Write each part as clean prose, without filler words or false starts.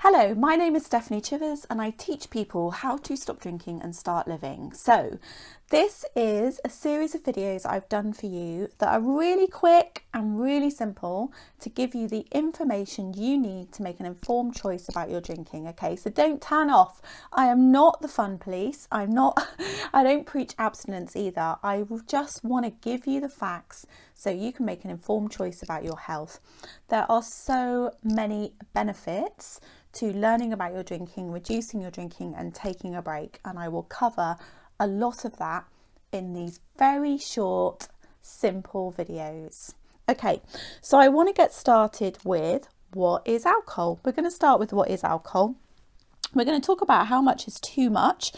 Hello, my name is Stephanie Chivers and I teach people how to stop drinking and start living. So this is a series of videos I've done for you that are really quick and really simple to give you the information you need to make an informed choice about your drinking. Okay, so don't turn off. I am not the fun police. I don't preach abstinence either. I just want to give you the facts so you can make an informed choice about your health. There are so many benefits to learning about your drinking, reducing your drinking and taking a break, and I will cover a lot of that in these very short, simple videos. Okay, so I want to get started with what is alcohol. We're going to start with what is alcohol. We're going to talk about how much is too much,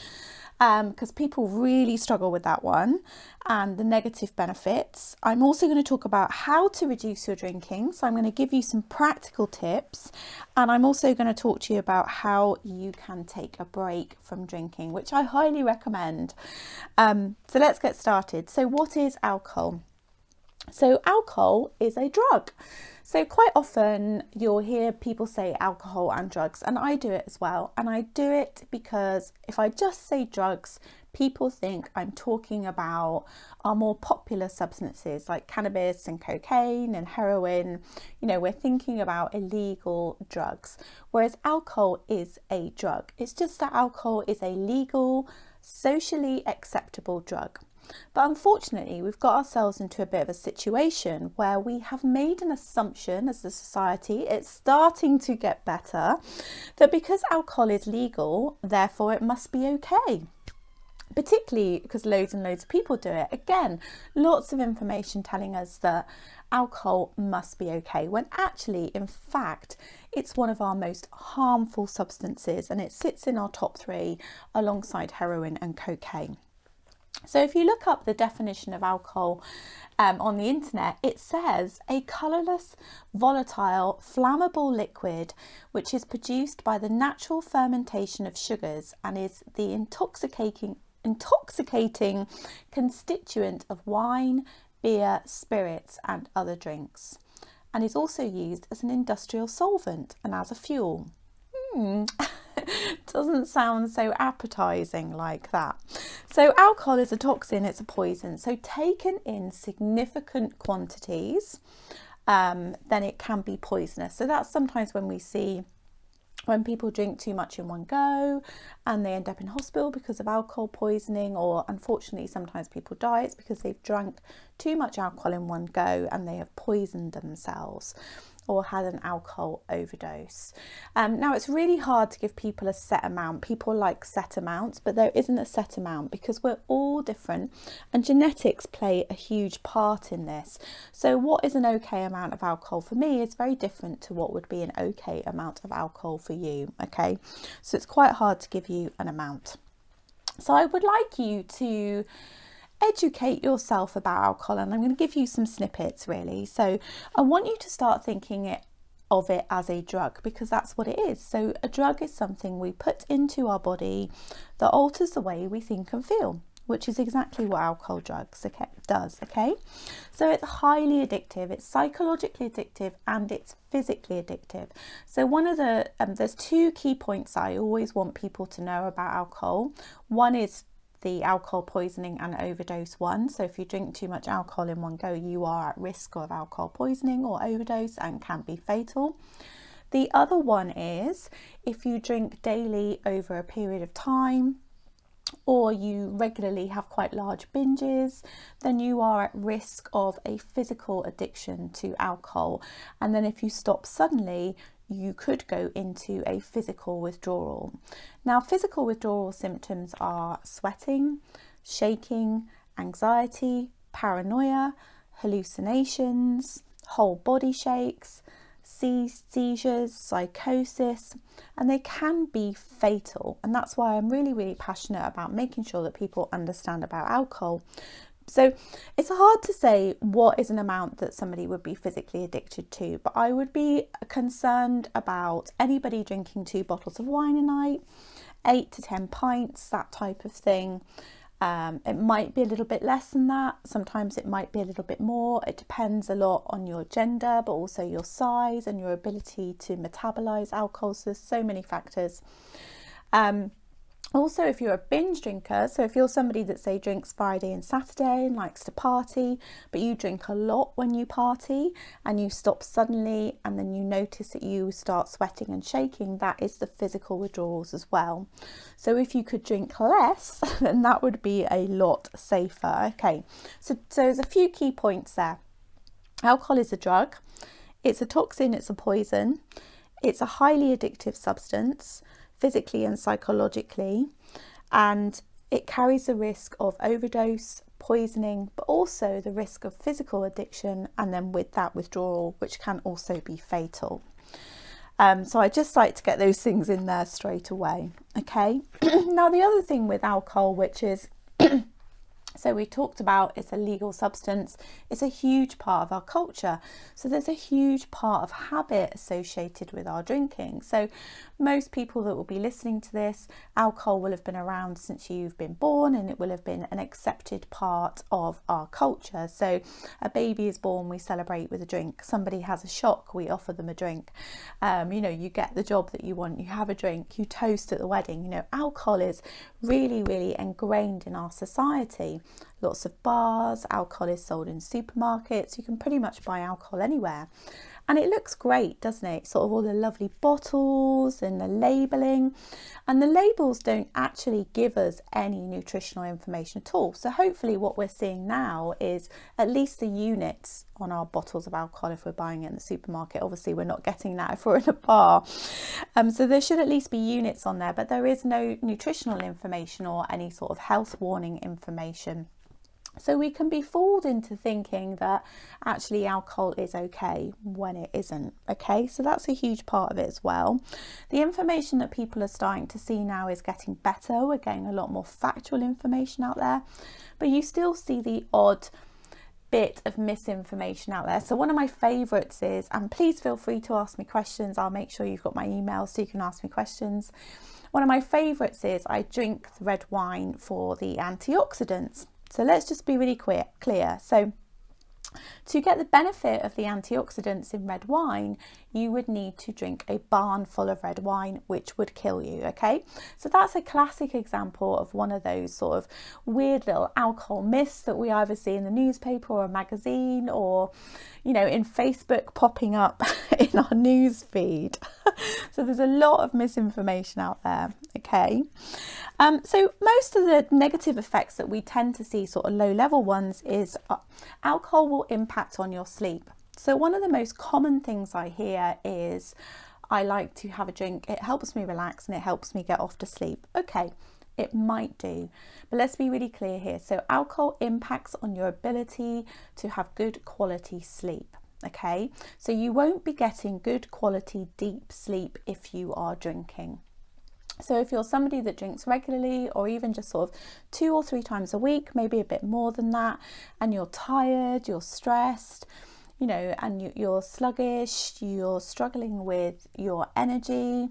because people really struggle with that one, and the negative benefits. I'm also going to talk about how to reduce your drinking. So I'm going to give you some practical tips, and I'm also going to talk to you about how you can take a break from drinking, which I highly recommend. So let's get started. So what is alcohol? So alcohol is a drug. So quite often you'll hear people say alcohol and drugs, and I do it as well. And I do it because if I just say drugs, people think I'm talking about our more popular substances like cannabis and cocaine and heroin. You know, we're thinking about illegal drugs, whereas alcohol is a drug. It's just that alcohol is a legal, socially acceptable drug. But unfortunately, we've got ourselves into a bit of a situation where we have made an assumption as a society, it's starting to get better, that because alcohol is legal, therefore it must be okay. Particularly because loads and loads of people do it. Again, lots of information telling us that alcohol must be okay, when actually, in fact, it's one of our most harmful substances, and it sits in our top 3 alongside heroin and cocaine. So if you look up the definition of alcohol on the internet, it says a colourless, volatile, flammable liquid which is produced by the natural fermentation of sugars and is the intoxicating constituent of wine, beer, spirits and other drinks, and is also used as an industrial solvent and as a fuel. Doesn't sound so appetizing like that. So alcohol is a toxin, it's a poison. So taken in significant quantities, then it can be poisonous. So that's sometimes when we see when people drink too much in one go and they end up in hospital because of alcohol poisoning, or unfortunately sometimes people die, it's because they've drunk too much alcohol in one go and they have poisoned themselves or had an alcohol overdose. Now it's really hard to give people a set amount. People like set amounts, but there isn't a set amount because we're all different and genetics play a huge part in this. So what is an okay amount of alcohol for me is very different to what would be an okay amount of alcohol for you, okay? So it's quite hard to give you an amount. So I would like you to educate yourself about alcohol, and I'm going to give you some snippets really. So I want you to start thinking of it as a drug, because that's what it is. So a drug is something we put into our body that alters the way we think and feel, which is exactly what alcohol does. Okay, so it's highly addictive, it's psychologically addictive, and it's physically addictive. So one of the there's 2 key points I always want people to know about alcohol. One is the alcohol poisoning and overdose one. So if you drink too much alcohol in one go, you are at risk of alcohol poisoning or overdose and can be fatal. The other one is if you drink daily over a period of time, or you regularly have quite large binges, then you are at risk of a physical addiction to alcohol. And then if you stop suddenly, you could go into a physical withdrawal. Now, physical withdrawal symptoms are sweating, shaking, anxiety, paranoia, hallucinations, whole body shakes, seizures, psychosis, and they can be fatal. And that's why I'm really passionate about making sure that people understand about alcohol. So it's hard to say what is an amount that somebody would be physically addicted to, but I would be concerned about anybody drinking 2 bottles of wine a night, 8 to 10 pints, that type of thing. It might be a little bit less than that. Sometimes it might be a little bit more. It depends a lot on your gender, but also your size and your ability to metabolize alcohol. So there's so many factors. Also, if you're a binge drinker, so if you're somebody that say drinks Friday and Saturday and likes to party, but you drink a lot when you party and you stop suddenly and then you notice that you start sweating and shaking, that is the physical withdrawals as well. So if you could drink less, then that would be a lot safer. Okay, so there's a few key points there. Alcohol is a drug. It's a toxin, it's a poison. It's a highly addictive substance, physically and psychologically, and it carries the risk of overdose, poisoning, but also the risk of physical addiction, and then with that withdrawal, which can also be fatal. So I just like to get those things in there straight away. Okay. Now the other thing with alcohol, which is so we talked about it's a legal substance, it's a huge part of our culture. So there's a huge part of habit associated with our drinking. So most people that will be listening to this, alcohol will have been around since you've been born, and it will have been an accepted part of our culture. So a baby is born, we celebrate with a drink. Somebody has a shock, we offer them a drink. You get the job that you want, you have a drink, you toast at the wedding. Alcohol is really, really ingrained in our society. Lots of bars, alcohol is sold in supermarkets. You can pretty much buy alcohol anywhere. And it looks great, doesn't it? Sort of all the lovely bottles and the labelling. And the labels don't actually give us any nutritional information at all. So hopefully what we're seeing now is at least the units on our bottles of alcohol if we're buying it in the supermarket. Obviously we're not getting that if we're in a bar. So there should at least be units on there, but there is no nutritional information or any sort of health warning information. So we can be fooled into thinking that actually alcohol is okay when it isn't. Okay, so that's a huge part of it as well. The information that people are starting to see now is getting better. We're getting a lot more factual information out there, but you still see the odd bit of misinformation out there. So one of my favorites is, and please feel free to ask me questions, I'll make sure you've got my email so you can ask me questions. One of my favorites is, I drink the red wine for the antioxidants. So let's just be really clear. So to get the benefit of the antioxidants in red wine, you would need to drink a barn full of red wine, which would kill you. Okay, so that's a classic example of one of those sort of weird little alcohol myths that we either see in the newspaper or a magazine, or in Facebook popping up in our news feed. So there's a lot of misinformation out there. Okay, so most of the negative effects that we tend to see, sort of low level ones, is alcohol will impact on your sleep. So one of the most common things I hear is, I like to have a drink, it helps me relax and it helps me get off to sleep. Okay, it might do, but let's be really clear here. So alcohol impacts on your ability to have good quality sleep. Okay, so you won't be getting good quality deep sleep if you are drinking. So if you're somebody that drinks regularly, or even just sort of 2 or 3 times a week, maybe a bit more than that, and you're tired, you're stressed, and you're sluggish, you're struggling with your energy,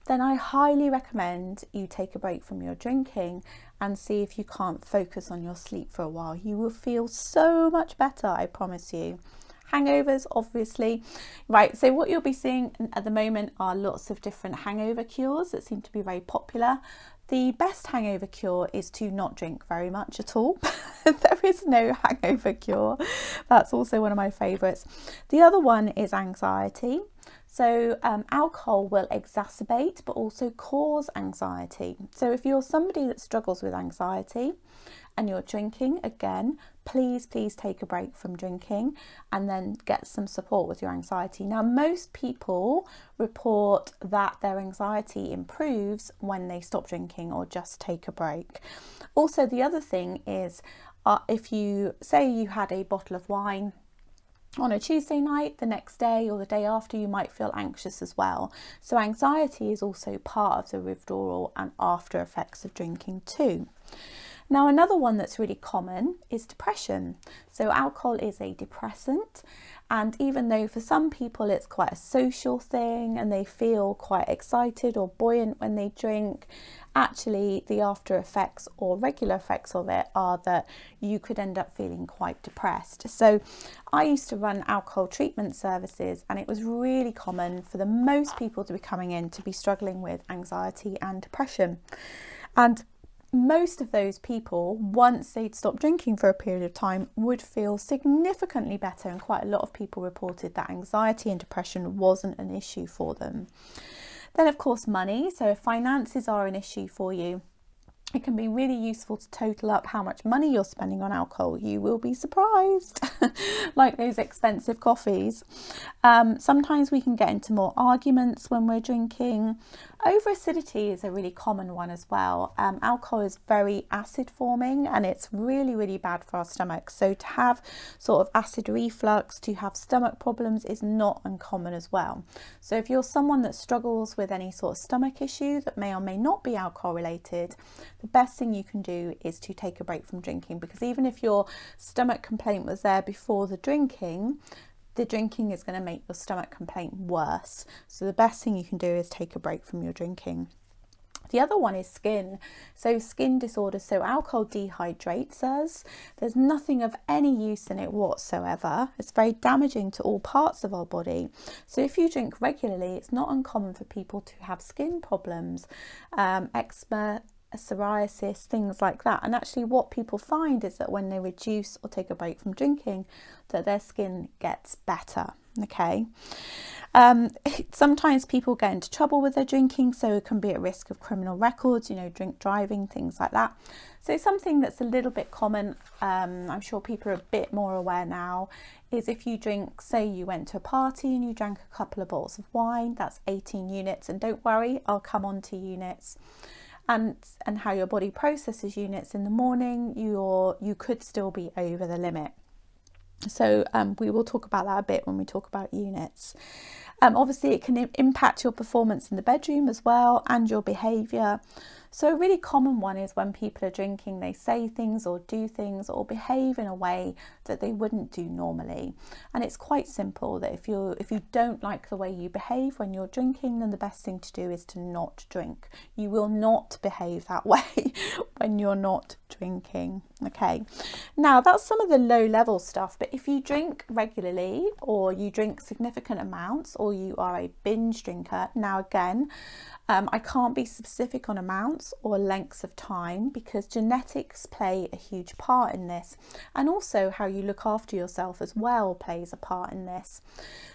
then I highly recommend you take a break from your drinking and see if you can't focus on your sleep for a while. You will feel so much better, I promise you. Hangovers, obviously. Right, so what you'll be seeing at the moment are lots of different hangover cures that seem to be very popular. The best hangover cure is to not drink very much at all. There is no hangover cure. That's also one of my favourites. The other one is anxiety. So alcohol will exacerbate but also cause anxiety. So if you're somebody that struggles with anxiety and you're drinking, again, please take a break from drinking and then get some support with your anxiety. Now, most people report that their anxiety improves when they stop drinking or just take a break. Also, the other thing is, if you say you had a bottle of wine on a Tuesday night, the next day or the day after, you might feel anxious as well. So anxiety is also part of the withdrawal and after effects of drinking too. Now, another one that's really common is depression. So alcohol is a depressant, and even though for some people it's quite a social thing and they feel quite excited or buoyant when they drink, actually the after effects or regular effects of it are that you could end up feeling quite depressed. So I used to run alcohol treatment services, and it was really common for the most people to be coming in to be struggling with anxiety and depression. And most of those people, once they'd stopped drinking for a period of time, would feel significantly better, and quite a lot of people reported that anxiety and depression wasn't an issue for them. Then of course money, so if finances are an issue for you, it can be really useful to total up how much money you're spending on alcohol. You will be surprised, like those expensive coffees. Sometimes we can get into more arguments when we're drinking. Over acidity is a really common one as well. Alcohol is very acid forming, and it's really, really bad for our stomach. So to have sort of acid reflux, to have stomach problems is not uncommon as well. So if you're someone that struggles with any sort of stomach issue that may or may not be alcohol related, the best thing you can do is to take a break from drinking, because even if your stomach complaint was there before the drinking is going to make your stomach complaint worse. So the best thing you can do is take a break from your drinking. The other one is skin. So skin disorders. So alcohol dehydrates us. There's nothing of any use in it whatsoever. It's very damaging to all parts of our body. So if you drink regularly, it's not uncommon for people to have skin problems, eczema, psoriasis, things like that. And actually what people find is that when they reduce or take a break from drinking, that their skin gets better. Okay. Sometimes people get into trouble with their drinking, so it can be at risk of criminal records, drink driving, things like that. So something that's a little bit common, I'm sure people are a bit more aware now, is if you drink, say you went to a party and you drank a couple of bottles of wine, that's 18 units. And don't worry, I'll come on to units. And how your body processes units in the morning, you could still be over the limit. So we will talk about that a bit when we talk about units. Obviously it can impact your performance in the bedroom as well, and your behaviour. So a really common one is when people are drinking, they say things or do things or behave in a way that they wouldn't do normally. And it's quite simple that if you don't like the way you behave when you're drinking, then the best thing to do is to not drink. You will not behave that way when you're not drinking. Okay, now that's some of the low level stuff, but if you drink regularly or you drink significant amounts, or you are a binge drinker, now again, I can't be specific on amounts or lengths of time because genetics play a huge part in this, and also how you look after yourself as well plays a part in this.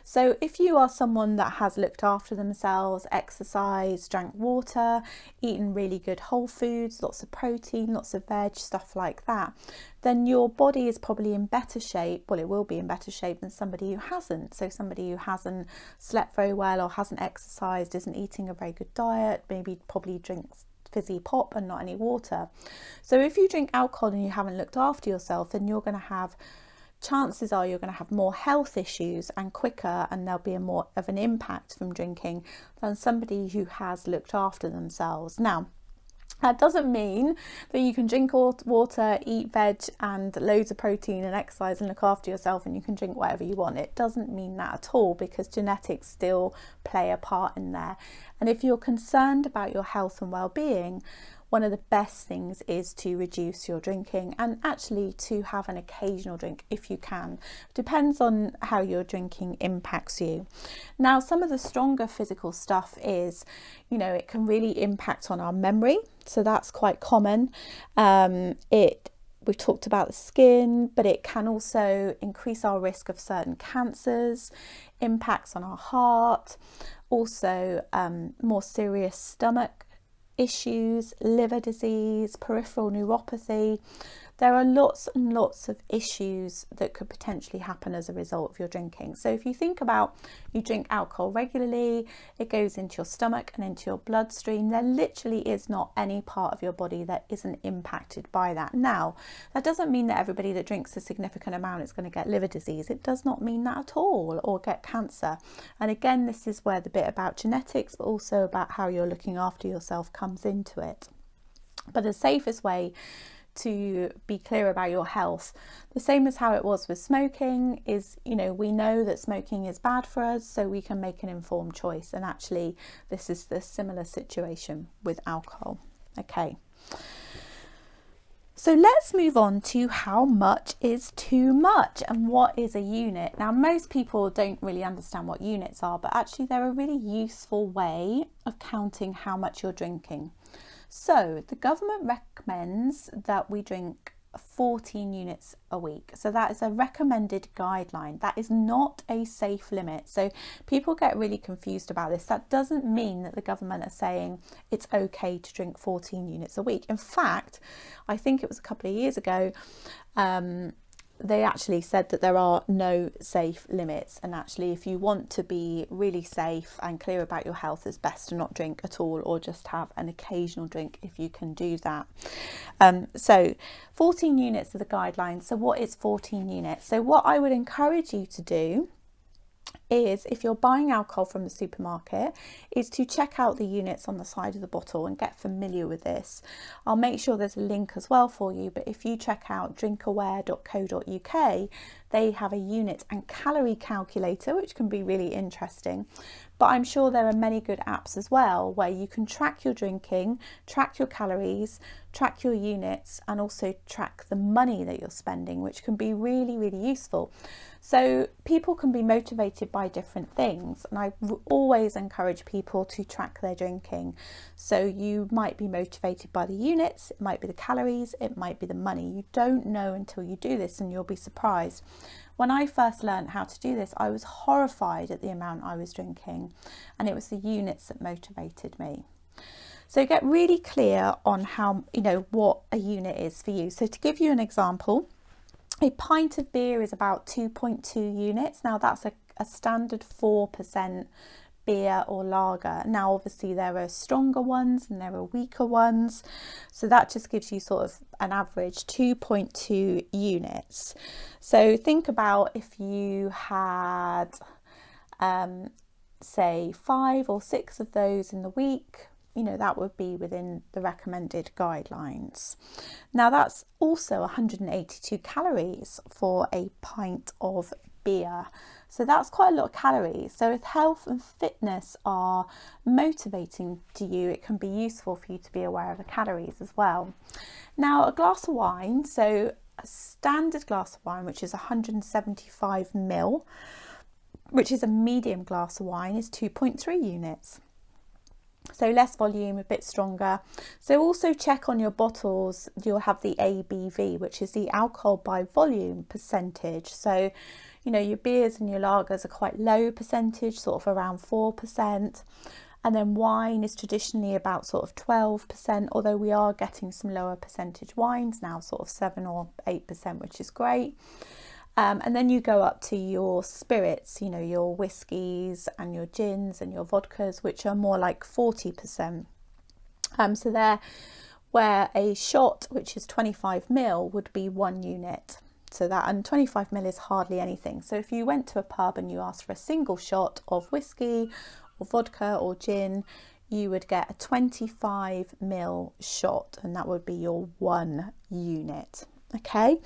So if you are someone that has looked after themselves, exercised, drank water, eaten really good whole foods, lots of protein, lots of veg, stuff like that, then your body is probably in better shape. Well, it will be in better shape than somebody who hasn't. So somebody who hasn't slept very well or hasn't exercised, isn't eating a very good diet, maybe probably drinks fizzy pop and not any water. So if you drink alcohol and you haven't looked after yourself, then chances are you're going to have more health issues and quicker, and there'll be more of an impact from drinking than somebody who has looked after themselves. Now, that doesn't mean that you can drink water, eat veg and loads of protein and exercise and look after yourself and you can drink whatever you want. It doesn't mean that at all, because genetics still play a part in there. And if you're concerned about your health and well-being, one of the best things is to reduce your drinking, and actually to have an occasional drink if you can. Depends on how your drinking impacts you. Now, some of the stronger physical stuff is, it can really impact on our memory. So that's quite common. We've talked about the skin, but it can also increase our risk of certain cancers, impacts on our heart, also more serious stomach issues, liver disease, peripheral neuropathy. There are lots and lots of issues that could potentially happen as a result of your drinking. So if you think about, you drink alcohol regularly, it goes into your stomach and into your bloodstream. There literally is not any part of your body that isn't impacted by that. Now, that doesn't mean that everybody that drinks a significant amount is going to get liver disease. It does not mean that at all, or get cancer. And again, this is where the bit about genetics, but also about how you're looking after yourself comes into it. But the safest way to be clear about your health. The same as how it was with smoking is, we know that smoking is bad for us, so we can make an informed choice. And actually, this is the similar situation with alcohol. Okay. So let's move on to how much is too much and what is a unit. Now, most people don't really understand what units are, but actually they're a really useful way of counting how much you're drinking. So the government recommends that we drink 14 units a week. So that is a recommended guideline. That is not a safe limit. So people get really confused about this. That doesn't mean that the government are saying it's okay to drink 14 units a week. In fact, I think it was a couple of years ago, they actually said that there are no safe limits, and actually if you want to be really safe and clear about your health, it's best to not drink at all, or just have an occasional drink if you can do that. So 14 units are the guidelines. So what is 14 units? So what I would encourage you to do is, if you're buying alcohol from the supermarket, is to check out the units on the side of the bottle and get familiar with this. I'll make sure there's a link as well for you, but if you check out drinkaware.co.uk, they have a unit and calorie calculator, which can be really interesting. But I'm sure there are many good apps as well where you can track your drinking, track your calories, track your units, and also track the money that you're spending, which can be really, really useful. So people can be motivated by different things, and I always encourage people to track their drinking. So you might be motivated by the units, it might be the calories, it might be the money. You don't know until you do this, and you'll be surprised. When I first learned how to do this, I was horrified at the amount I was drinking, and it was the units that motivated me. So get really clear on how, what a unit is for you. So to give you an example, a pint of beer is about 2.2 units. Now that's a standard 4% beer or lager. Now obviously there are stronger ones and there are weaker ones, so that just gives you sort of an average 2.2 units. So think about if you had say 5 or 6 of those in the week, that would be within the recommended guidelines. Now that's also 182 calories for a pint of beer. So that's quite a lot of calories. So if health and fitness are motivating to you, it can be useful for you to be aware of the calories as well. Now a glass of wine, so a standard glass of wine, which is 175 ml, which is a medium glass of wine, is 2.3 units. So less volume, a bit stronger. So also check on your bottles, you'll have the ABV, which is the alcohol by volume percentage. So, your beers and your lagers are quite low percentage, sort of around 4%. And then wine is traditionally about sort of 12%, although we are getting some lower percentage wines now, sort of 7 or 8%, which is great. And then you go up to your spirits, your whiskies and your gins and your vodkas, which are more like 40%. So they're where a shot, which is 25 ml, would be 1 unit. So that, and 25 ml is hardly anything. So if you went to a pub and you asked for a single shot of whiskey or vodka or gin, you would get a 25 ml shot, and that would be your 1 unit. Okay,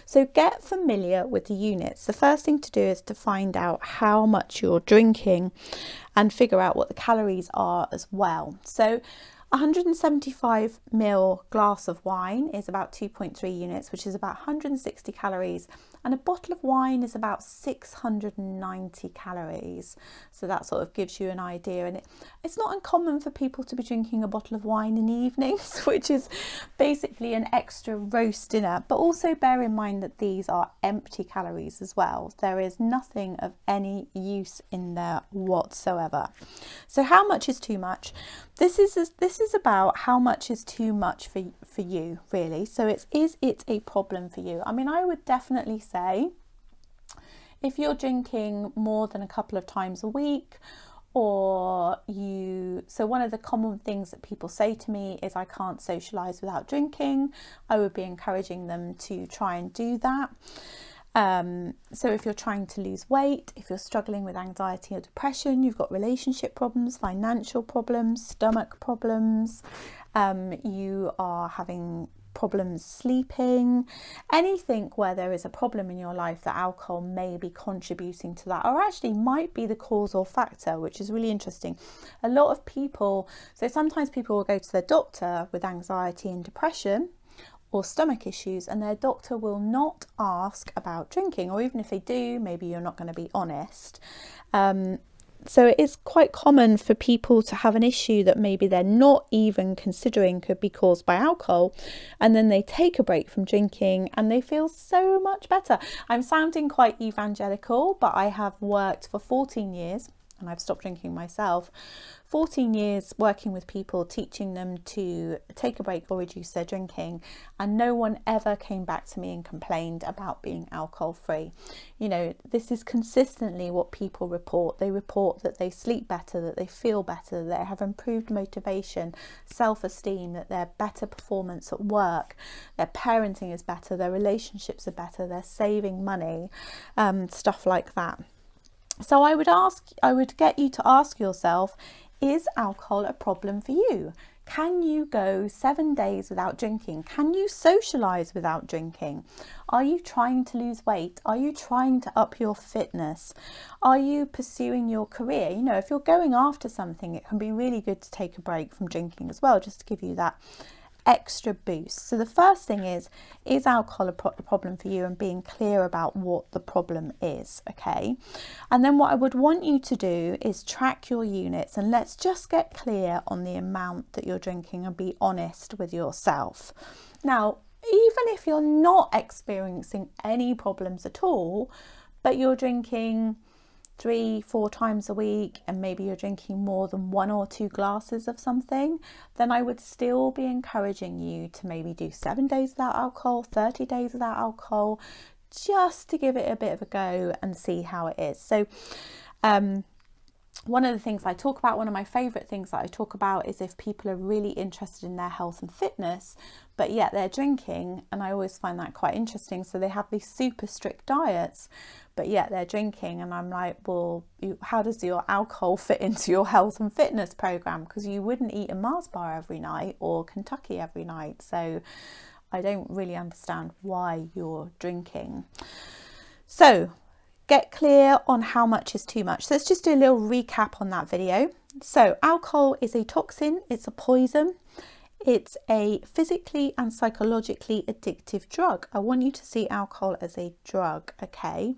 so get familiar with the units. The first thing to do is to find out how much you're drinking and figure out what the calories are as well. So 175 ml glass of wine is about 2.3 units, which is about 160 calories, and a bottle of wine is about 690 calories. So that sort of gives you an idea, and it's not uncommon for people to be drinking a bottle of wine in the evenings, which is basically an extra roast dinner. But also bear in mind that these are empty calories as well. There is nothing of any use in there whatsoever. So how much is too much? This is about how much is too much for you, really. So is it a problem for you? I mean, I would definitely say if you're drinking more than a couple of times a week, so one of the common things that people say to me is, I can't socialise without drinking. I would be encouraging them to try and do that. So if you're trying to lose weight, if you're struggling with anxiety or depression, you've got relationship problems, financial problems, stomach problems, you are having problems sleeping, anything where there is a problem in your life that alcohol may be contributing to that, or actually might be the cause or factor, which is really interesting. A lot of people, so sometimes people will go to their doctor with anxiety and depression or stomach issues, and their doctor will not ask about drinking, or even if they do, maybe you're not going to be honest. So it is quite common for people to have an issue that maybe they're not even considering could be caused by alcohol, and then they take a break from drinking and they feel so much better. I'm sounding quite evangelical, but I have worked for 14 years and I've stopped drinking myself. 14 years working with people, teaching them to take a break or reduce their drinking, and no one ever came back to me and complained about being alcohol free. You know, this is consistently what people report. They report that they sleep better, that they feel better, that they have improved motivation, self-esteem, that they're better performance at work, their parenting is better, their relationships are better, they're saving money, stuff like that. So I would get you to ask yourself, is alcohol a problem for you? Can you go 7 days without drinking? Can you socialize without drinking? Are you trying to lose weight? Are you trying to up your fitness? Are you pursuing your career? You know, if you're going after something, it can be really good to take a break from drinking as well, just to give you that extra boost. So the first thing is alcohol a problem for you, and being clear about what the problem is, okay? And then what I would want you to do is track your units, and let's just get clear on the amount that you're drinking and be honest with yourself. Now, even if you're not experiencing any problems at all, but you're drinking 3-4 times a week, and maybe you're drinking more than 1 or 2 glasses of something, then I would still be encouraging you to maybe do 7 days without alcohol, 30 days without alcohol, just to give it a bit of a go and see how it is. So one of the things I talk about, one of my favourite things that I talk about, is if people are really interested in their health and fitness, but yet they're drinking, and I always find that quite interesting. So they have these super strict diets, but yet they're drinking, and I'm like, well, how does your alcohol fit into your health and fitness program? Because you wouldn't eat a Mars bar every night or Kentucky every night. So I don't really understand why you're drinking. So get clear on how much is too much. So let's just do a little recap on that video. So alcohol is a toxin, it's a poison, it's a physically and psychologically addictive drug. I want you to see alcohol as a drug, okay?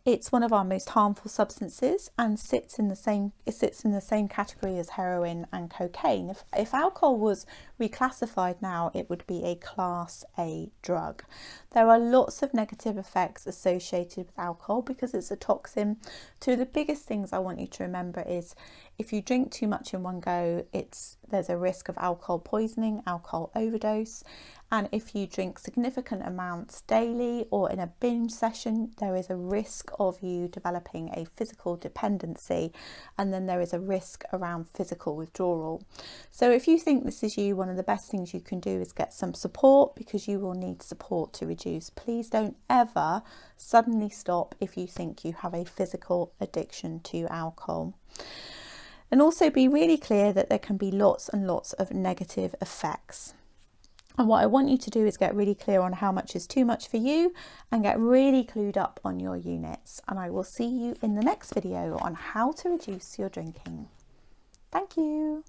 It's one of our most harmful substances, and sits in the same category as heroin and cocaine. If alcohol was reclassified now, it would be a Class A drug. There are lots of negative effects associated with alcohol because it's a toxin. Two of the biggest things I want you to remember is, if you drink too much in one go, there's a risk of alcohol poisoning, alcohol overdose. And if you drink significant amounts daily or in a binge session, there is a risk of you developing a physical dependency, and then there is a risk around physical withdrawal. So if you think this is you, one of the best things you can do is get some support, because you will need support to reduce. Please don't ever suddenly stop if you think you have a physical addiction to alcohol. And also be really clear that there can be lots and lots of negative effects. And what I want you to do is get really clear on how much is too much for you, and get really clued up on your units. And I will see you in the next video on how to reduce your drinking. Thank you.